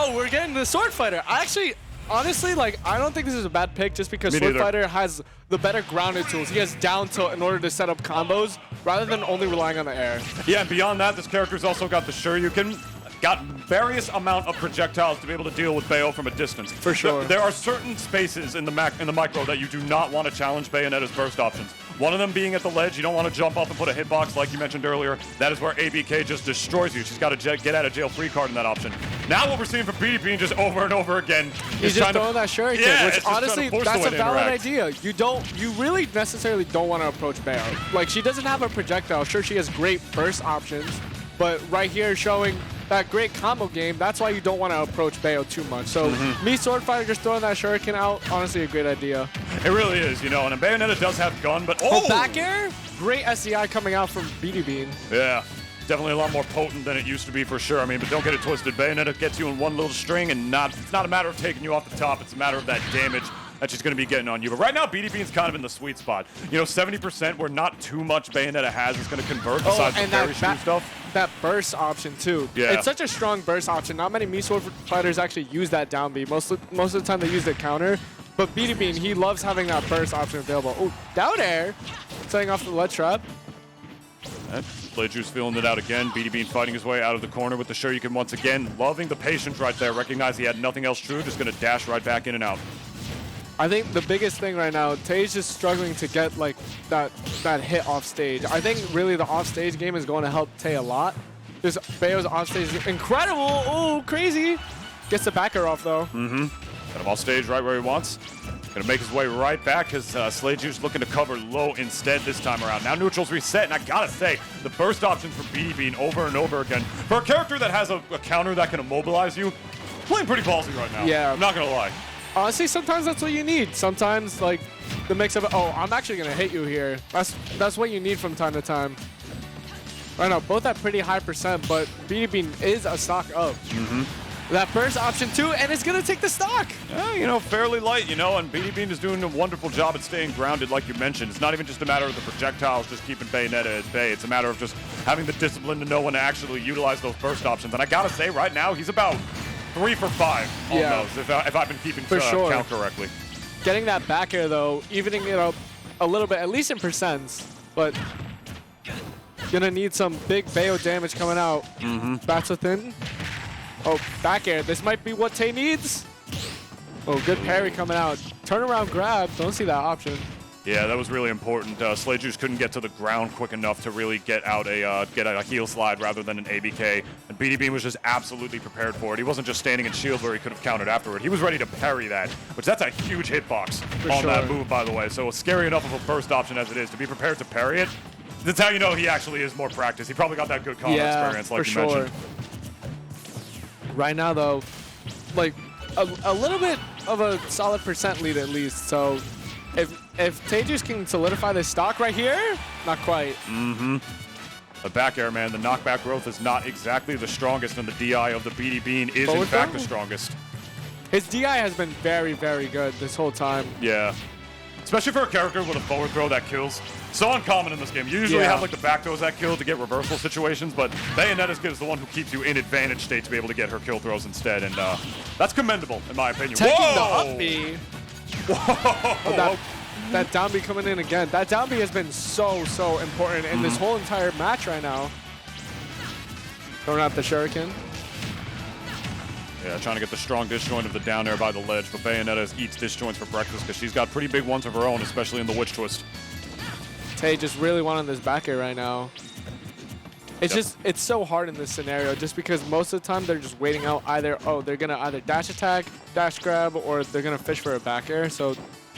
Oh, we're getting the Sword Fighter. Honestly, like, I don't think this is a bad pick just because Sword Fighter has the better grounded tools. He has down tilt in order to set up combos rather than only relying on the air. Yeah, and beyond that, this character's also got the Shoryuken. Got various amount of projectiles to be able to deal with Bayo from a distance. For sure. There are certain spaces in the micro that you do not want to challenge Bayonetta's burst options. One of them being at the ledge. You don't want to jump up and put a hitbox like you mentioned earlier. That is where ABK just destroys you. She's got a get out of jail free card in that option. Now what we're seeing from BeatyBean just over and over again. He's just throwing that Shuriken, yeah, which honestly, that's a valid idea. You really necessarily don't want to approach Bayo. Like, she doesn't have a projectile. Sure, she has great burst options, but right here showing that great combo game, that's why you don't want to approach Bayo too much. So me, Sword Fighter, just throwing that Shuriken out, honestly a great idea. It really is, you know, and Bayonetta does have gun, but back air? Great SCI coming out from BeatyBean. Yeah, definitely a lot more potent than it used to be for sure. I mean, but don't get it twisted. Bayonetta gets you in one little string, and it's not a matter of taking you off the top, it's a matter of that damage that she's going to be getting on you. But right now, BeatyBean's kind of in the sweet spot. You know, 70% where not too much Bayonetta has is going to convert besides the very shooting stuff. That burst option, too. Yeah. It's such a strong burst option. Not many Sword Fighters actually use that down B. Most of the time, they use the counter. But BeatyBean, he loves having that burst option available. Oh, down air. Setting off the ledge trap. TayJuice feeling it out again. BeatyBean fighting his way out of the corner with the Shoryuken once again. Loving the patience right there. Recognize he had nothing else true. Just going to dash right back in and out. I think the biggest thing right now, Tay's just struggling to get like that hit off stage. I think really the off stage game is going to help Tay a lot. Just Bayo's off stage is incredible. Oh, crazy. Gets the backer off though. Got him off stage right where he wants. Gonna make his way right back because TayJuice looking to cover low instead this time around. Now neutral's reset, and I gotta say, the burst option for BeatyBean over and over again. For a character that has a counter that can immobilize you, playing pretty ballsy right now. Yeah. I'm not gonna lie. Honestly, sometimes that's what you need. Sometimes, like, the mix of, oh, I'm actually going to hit you here. That's what you need from time to time. Right now, both at pretty high percent, but BeatyBean is a stock up. That burst option, too, and it's going to take the stock. Yeah, you know, fairly light, you know, and BeatyBean is doing a wonderful job at staying grounded, like you mentioned. It's not even just a matter of the projectiles just keeping Bayonetta at bay. It's a matter of just having the discipline to know when to actually utilize those burst options. And I got to say, right now, he's about 3 for 5 on those, if I've been keeping count correctly. Getting that back air, though, evening it up a little bit, at least in percents, but gonna need some big Bayo damage coming out. Bats within. Oh, back air. This might be what Tay needs. Oh, good parry coming out. Turnaround grab. Don't see that option. Yeah, that was really important. TayJuice couldn't get to the ground quick enough to really get out a heel slide rather than an ABK. And BeatyBean was just absolutely prepared for it. He wasn't just standing in shield where he could have countered afterward. He was ready to parry that, which that's a huge hitbox on that move, by the way. So scary enough of a burst option as it is, to be prepared to parry it, that's how you know he actually is more practiced. He probably got that good combat experience, like you mentioned. Right now, though, like a little bit of a solid percent lead at least. So if TayJuice can solidify this stock right here, not quite. The back air, man, the knockback growth is not exactly the strongest, and the DI of the BeatyBean is in fact the strongest. His DI has been very, very good this whole time. Yeah. Especially for a character with a forward throw that kills. So uncommon in this game. You usually have like the back throws that kill to get reversal situations, but Bayonetta's is the one who keets you in advantage state to be able to get her kill throws instead, and that's commendable in my opinion. Taking the up B. Whoa! That down B coming in again. That down B has been so important in this whole entire match right now. Throwing out the Shuriken. Yeah, trying to get the strong disjoint of the down air by the ledge, but Bayonetta eats disjoints for breakfast because she's got pretty big ones of her own, especially in the witch twist. Tay just really wanting this back air right now. It's it's so hard in this scenario just because most of the time they're just waiting out they're going to either dash attack, dash grab, or they're going to fish for a back air. So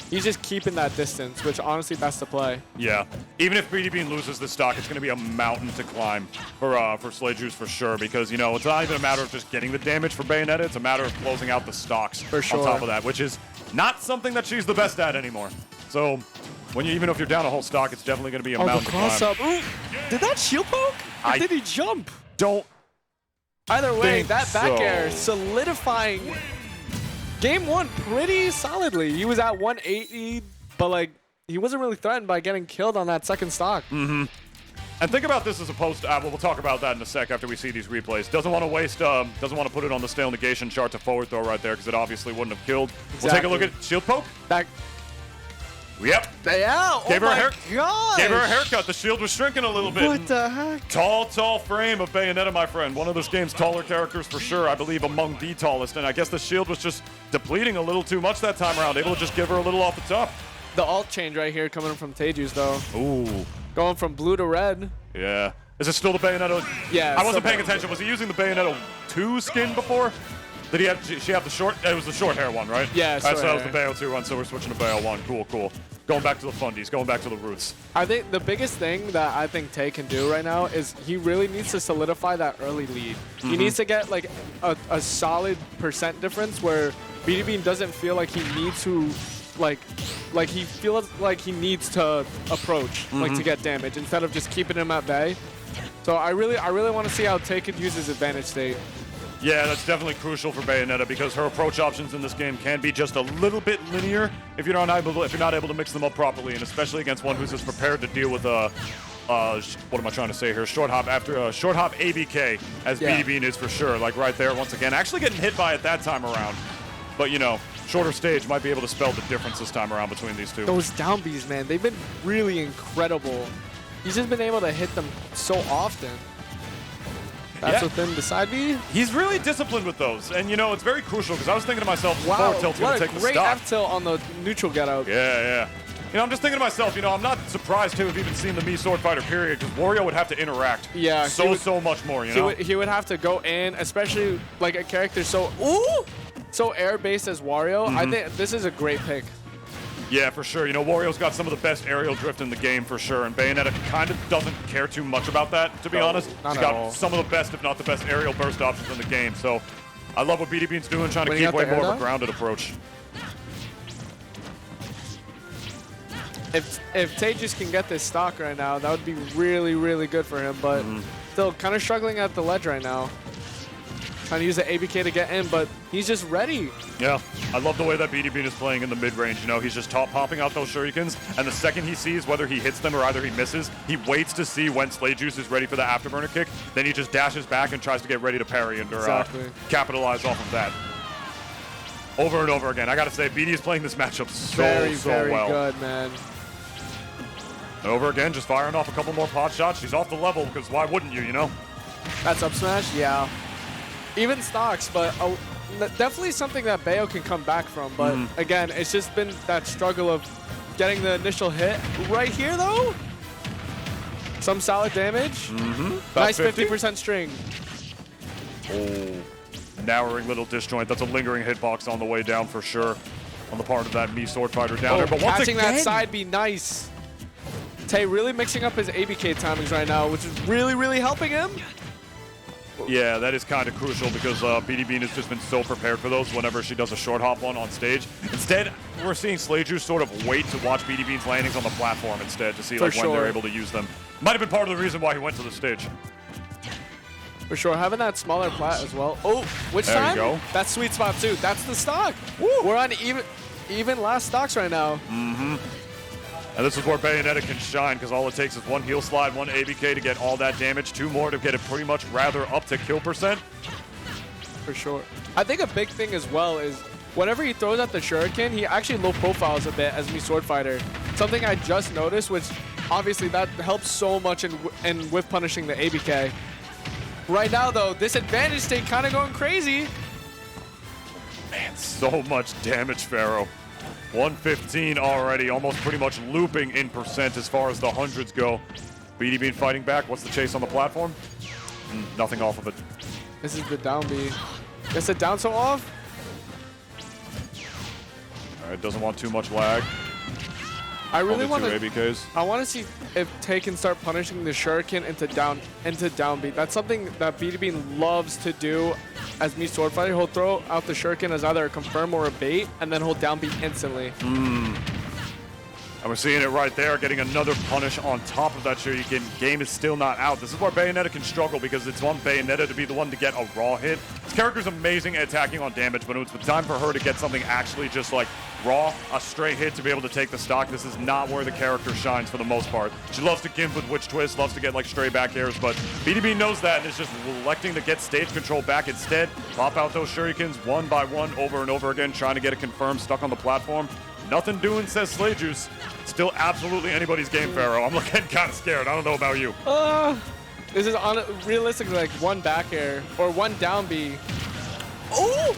he's just keeping that distance, which honestly, that's the play. Yeah. Even if BeatyBean loses this stock, it's going to be a mountain to climb for TayJuice for sure, because, you know, it's not even a matter of just getting the damage for Bayonetta. It's a matter of closing out the stocks on top of that, which is not something that she's the best at anymore. So even if you're down a whole stock, it's definitely going to be a mountain to climb. Ooh, did that shield poke? Or did he jump? Either way, that back air solidifying game one pretty solidly. He was at 180, but like he wasn't really threatened by getting killed on that second stock. And think about this as opposed to, well, we'll talk about that in a sec after we see these replays. Doesn't want to waste, doesn't want to put it on the stale negation chart to forward throw right there because it obviously wouldn't have killed. Exactly. We'll take a look at shield poke. Back. Yep. Yeah. Gave her a hair. God. Gave her a haircut. The shield was shrinking a little bit. What the heck? Tall frame of Bayonetta, my friend. One of this game's taller characters for sure. I believe among the tallest. And I guess the shield was just depleting a little too much that time around. Able to just give her a little off the top. The alt change right here coming from TayJuice though. Ooh. Going from blue to red. Yeah. Is it still the Bayonetta? Yeah. I wasn't paying attention. Was he using the Bayonetta 2 skin before? Did he have? She have the short? It was the short hair one, right? Yeah. So that was the Bayo 2 one. So we're switching to Bayo 1. Cool. Going back to the fundies. Going back to the roots. I think the biggest thing that I think Tay can do right now is he really needs to solidify that early lead. He needs to get like a solid percent difference where BeatyBean doesn't feel like he needs to like he feels like he needs to approach like to get damage instead of just keeping him at bay. So I really want to see how Tay could use his advantage state. Yeah, that's definitely crucial for Bayonetta because her approach options in this game can be just a little bit linear if you're not able to mix them up properly, and especially against one who's as prepared to deal with what am I trying to say here? Short hop after short hop ABK as BeatyBean is for sure. Like right there, once again, actually getting hit by it that time around, but you know, shorter stage might be able to spell the difference this time around between these two. Those down Bs, man, they've been really incredible. He's just been able to hit them so often. That's within the side B. He's really disciplined with those, and you know it's very crucial because I was thinking to myself, wow, forward tilt's gonna take the stock. What a great F tilt on the neutral get out. Yeah. You know, I'm just thinking to myself, you know, I'm not surprised to have even seen the Mii Sword Fighter period because Wario would have to interact. Yeah. So much more, you know. He would have to go in, especially like a character so air based as Wario. I think this is a great pick. Yeah, for sure. You know, Wario's got some of the best aerial drift in the game for sure, and Bayonetta kind of doesn't care too much about that, to be honest. She's got some of the best, if not the best, aerial burst options in the game. So I love what BeatyBean's doing, trying to keep way more of a grounded approach. If TayJuice can get this stock right now, that would be really good for him, but still kind of struggling at the ledge right now. Trying to use the ABK to get in, but he's just ready. Yeah, I love the way that BeatyBean is playing in the mid-range. You know, he's just top popping out those shurikens, and the second he sees whether he hits them or either he misses, he waits to see when TayJuice is ready for the afterburner kick. Then he just dashes back and tries to get ready to parry and capitalize off of that. Over and over again. I gotta say, BD is playing this matchup so very well. Good, man. Over again, just firing off a couple more pot shots. She's off the level because why wouldn't you know? That's up smash, yeah. Even stocks, but definitely something that Bayo can come back from. But again, it's just been that struggle of getting the initial hit. Right here, though, some solid damage. Nice 50% string. Oh, narrowing little disjoint. That's a lingering hitbox on the way down for sure on the part of that Mii Sword Fighter down there. But catching that side be nice. Tay really mixing up his ABK timings right now, which is really helping him. Yeah, that is kind of crucial because BeatyBean has just been so prepared for those whenever she does a short hop one on stage. Instead, we're seeing TayJuice sort of wait to watch BeatyBean's landings on the platform instead to see like when they're able to use them. Might have been part of the reason why he went to the stage. For sure, having that smaller plat as well. Oh, which there time? You go. That's sweet spot too. That's the stock. Woo. We're on even last stocks right now. And this is where Bayonetta can shine because all it takes is one heel slide, one ABK to get all that damage, two more to get it pretty much rather up to kill percent. For sure. I think a big thing as well is whenever he throws out the shuriken, he actually low profiles a bit as Mii Sword Fighter. Something I just noticed, which obviously that helps so much in with punishing the ABK. Right now though, this advantage state kind of going crazy. Man, so much damage, Pharaoh. 115 already, almost pretty much looping in percent as far as the hundreds go. BeatyBean fighting back. What's the chase on the platform? Nothing off of it. This is the down B. Is the down so off? All right, doesn't want too much lag. I really want to. ABKs. I want to see if Tay can start punishing the shuriken into down B. That's something that BeatyBean loves to do. As Mii Sword Fighter, he'll throw out the shuriken as either a confirm or a bait, and then he'll down B instantly. And we're seeing it right there, getting another punish on top of that Shuriken. Game is still not out. This is where Bayonetta can struggle because it's on Bayonetta to be the one to get a raw hit. This character's amazing at attacking on damage, but when it's the time for her to get something actually just like raw, a straight hit to be able to take the stock, this is not where the character shines for the most part. She loves to gimp with Witch Twist, loves to get like stray back airs, but BeatyBean knows that and is just electing to get stage control back instead. Pop out those Shurikens one by one over and over again, trying to get it confirmed, stuck on the platform. Nothing doing, says TayJuice. Still absolutely anybody's game, Pharaoh. I'm looking kind of scared. I don't know about you. This is realistically like one back air or one down B. Oh!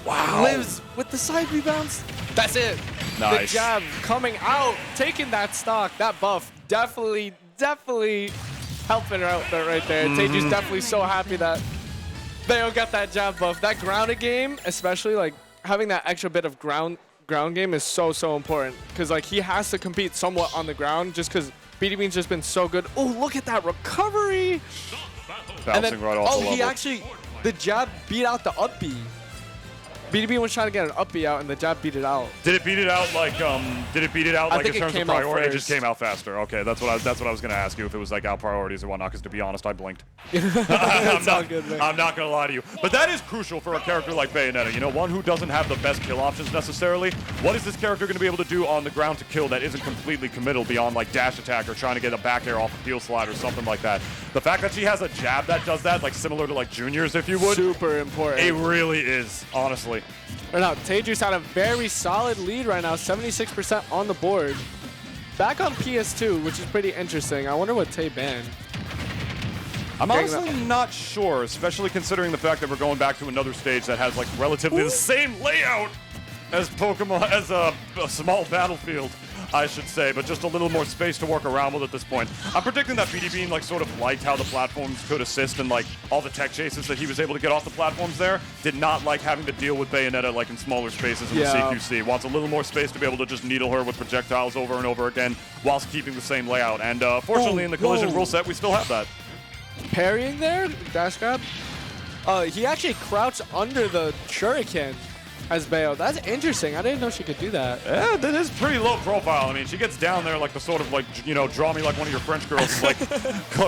Wow. Lives with the side B bounce. That's it. Nice. The jab coming out, taking that stock, that buff. Definitely helping her out there right there. TayJuice definitely so happy that they don't got that jab buff. That grounded game, especially like having that extra bit of ground game is so important because like he has to compete somewhat on the ground just because BeatyBean's just been so good. Oh, look at that recovery! Bouncing right off the level. He actually, the jab beat out the up B. BeatyBean was trying to get an up B out and the jab beat it out. Did it beat it out like in terms of priority? It just came out faster. Okay, that's what I was gonna ask you if it was like out priorities or whatnot. Because to be honest, I blinked. It's all good, man. I'm not gonna lie to you, but that is crucial for a character like Bayonetta. You know, one who doesn't have the best kill options necessarily. What is this character gonna be able to do on the ground to kill that isn't completely committal beyond like dash attack or trying to get a back air off a heel slide or something like that? The fact that she has a jab that does that, like similar to like Juniors, if you would, super important. It really is, honestly. Right now, TayJuice had a very solid lead right now, 76% on the board. Back on PS2, which is pretty interesting. I wonder what Tay banned. I'm honestly not sure, especially considering the fact that we're going back to another stage that has like relatively the same layout as Pokemon, as a small battlefield, I should say, but just a little more space to work around with at this point. I'm predicting that BeatyBean like sort of liked how the platforms could assist and like all the tech chases that he was able to get off the platforms there. Did not like having to deal with Bayonetta like in smaller spaces in the CQC. Wants a little more space to be able to just needle her with projectiles over and over again whilst keeping the same layout. And fortunately in the collision rule set, we still have that. Parrying there, dash grab. He actually crouched under the Shuriken as Bayo. That's interesting. I didn't know she could do that. Yeah, that is pretty low profile. I mean, she gets down there like the sort of like, you know, draw me like one of your French girls, like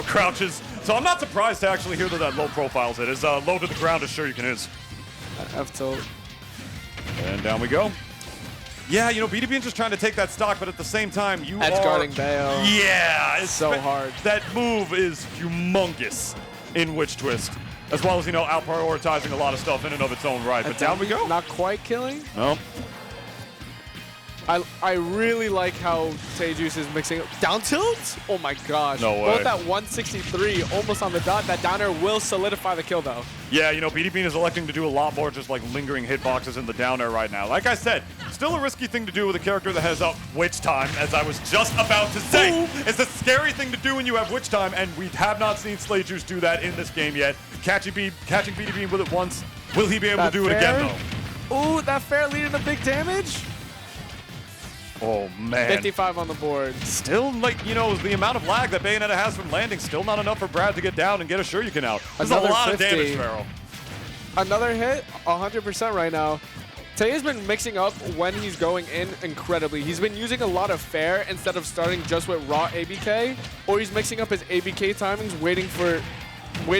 crouches. So I'm not surprised to actually hear that low profiles it. As low to the ground as Shuriken is. I've told. And down we go. Yeah, you know, BeatyBean's just trying to take that stock, but at the same time, you Edge guarding Bayo. Yeah, it's so hard. That move is humongous in Witch Twist. As well as, you know, out-prioritizing a lot of stuff in and of its own right. But down we go. Not quite killing. No. I really like how TayJuice is mixing up. Down tilts? Oh my gosh. No way. Both at 163, almost on the dot. That downer will solidify the kill though. Yeah, you know, BeatyBean is electing to do a lot more just like lingering hitboxes in the down air right now. Like I said, still a risky thing to do with a character that has Witch Time, as I was just about to say. Ooh. It's a scary thing to do when you have Witch Time, and we have not seen TayJuice do that in this game yet. Catching BeatyBean with it once. Will he be able to do it again though? Ooh, that fair leading to big damage. Oh, man. 55 on the board. Still, like, you know, the amount of lag that Bayonetta has from landing, still not enough for Brad to get down and get a Shuriken out. There's a lot of damage, Pharaoh. Another hit, 100% right now. Tay has been mixing up when he's going in incredibly. He's been using a lot of fair instead of starting just with raw ABK, or he's mixing up his ABK timings, waiting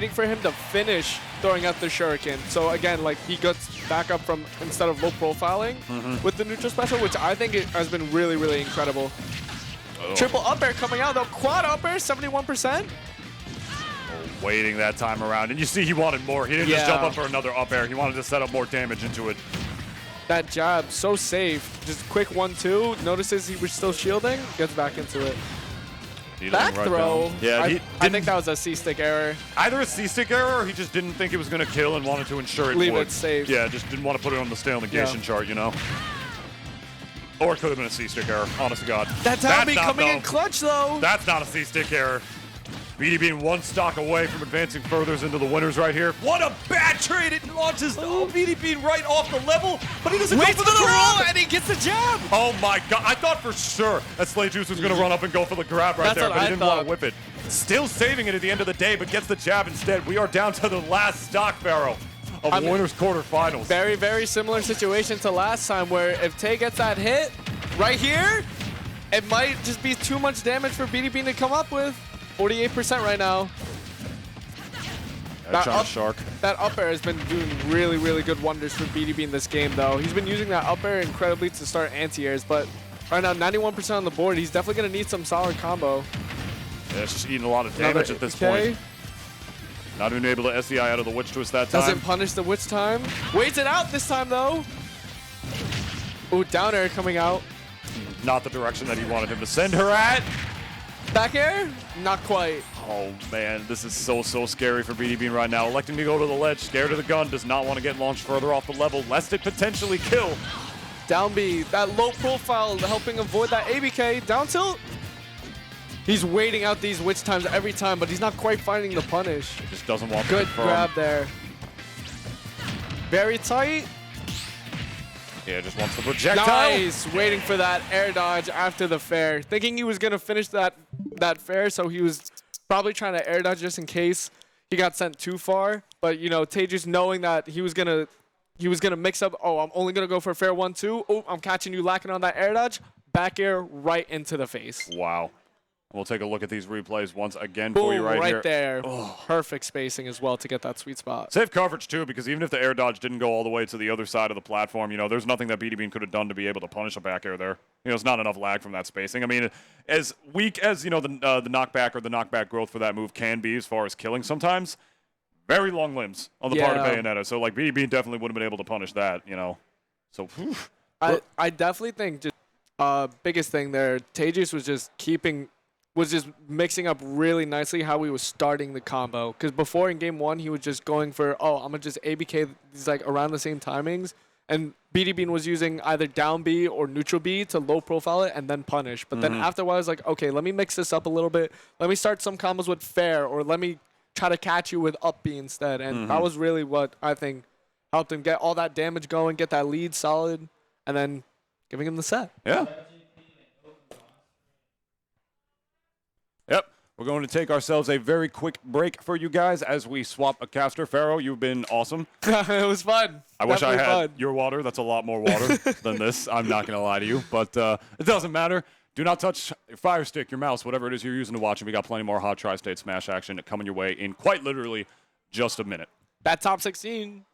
for him to finish throwing out the Shuriken. So again, like he gets back up from instead of low profiling with the neutral special, which I think it has been really, really incredible. Triple up air coming out though. Quad up air, 71%. Waiting that time around. And you see he wanted more. He didn't just jump up for another up air. He wanted to set up more damage into it. That jab, so safe. Just quick 1-2. Notices he was still shielding. Gets back into it. Back throw. Yeah, I think that was a C-stick error. Either a C-stick error or he just didn't think it was going to kill and wanted to ensure it Leave would. it safe. Yeah, just didn't want to put it on the stale negation chart, you know? Or it could have been a C-stick error, honest to God. That's coming in clutch, though. That's not a C-stick error. BeatyBean one stock away from advancing further into the winners right here. What a bad trade! It launches BeatyBean right off the level, but he doesn't go for the grab, and he gets the jab. Oh my God! I thought for sure that TayJuice was going to run up and go for the grab right there, but he didn't want to whip it. Still saving it at the end of the day, but gets the jab instead. We are down to the last stock, Pharaoh, of winners quarterfinals. Very, very similar situation to last time, where if Tay gets that hit right here, It might just be too much damage for BeatyBean to come up with. 48% right now. Shark. That up air has been doing really, really good wonders for BeatyBean this game, though. He's been using that up air incredibly to start anti-airs, but right now, 91% on the board. He's definitely going to need some solid combo. Yeah, it's just eating a lot of damage at this point. Not even able to SEI out of the Witch Twist that time. Doesn't punish the Witch time. Waits it out this time, though. Ooh, down air coming out. Not the direction that he wanted him to send her at. Back air? Not quite. Oh, man, this is so scary for BeatyBean right now. Electing to go to the ledge, scared of the gun, does not want to get launched further off the level, lest it potentially kill. Down B, that low profile helping avoid that ABK. Down tilt. He's waiting out these witch times every time, but he's not quite finding the punish. He just doesn't want Good grab there. Very tight. Yeah, just wants the projectile. Nice. Waiting for that air dodge after the fair. Thinking he was going to finish that fair, so he was probably trying to air dodge just in case he got sent too far. But, you know, TayJuice knowing that he was going to mix up, oh, I'm only going to go for fair 1-2. Oh, I'm catching you lacking on that air dodge. Back air right into the face. Wow. We'll take a look at these replays once again Boom, for you right here. Right there. Oh. Perfect spacing as well to get that sweet spot. Safe coverage, too, because even if the air dodge didn't go all the way to the other side of the platform, you know, there's nothing that BeatyBean could have done to be able to punish a back air there. You know, it's not enough lag from that spacing. I mean, as weak as, you know, the knockback or the knockback growth for that move can be as far as killing sometimes, very long limbs on the part of Bayonetta. So, like, BeatyBean definitely would have been able to punish that, you know. So, whew. I definitely think just biggest thing there, TayJuice was just mixing up really nicely how he was starting the combo. Because before in game one, he was just going for, oh, I'm going to just ABK these like around the same timings. And BeatyBean was using either down B or neutral B to low profile it and then punish. But then after a while, I was like, okay, let me mix this up a little bit. Let me start some combos with fair, or let me try to catch you with up B instead. And that was really what I think helped him get all that damage going, get that lead solid, and then giving him the set. Yeah. Yep. We're going to take ourselves a very quick break for you guys as we swap a caster. Pharaoh, you've been awesome. It was fun. I wish I had your water. That's a lot more water than this. I'm not going to lie to you, but it doesn't matter. Do not touch your Fire Stick, your mouse, whatever it is you're using to watch. And we got plenty more hot Tri-State Smash action coming your way in quite literally just a minute. That top 16.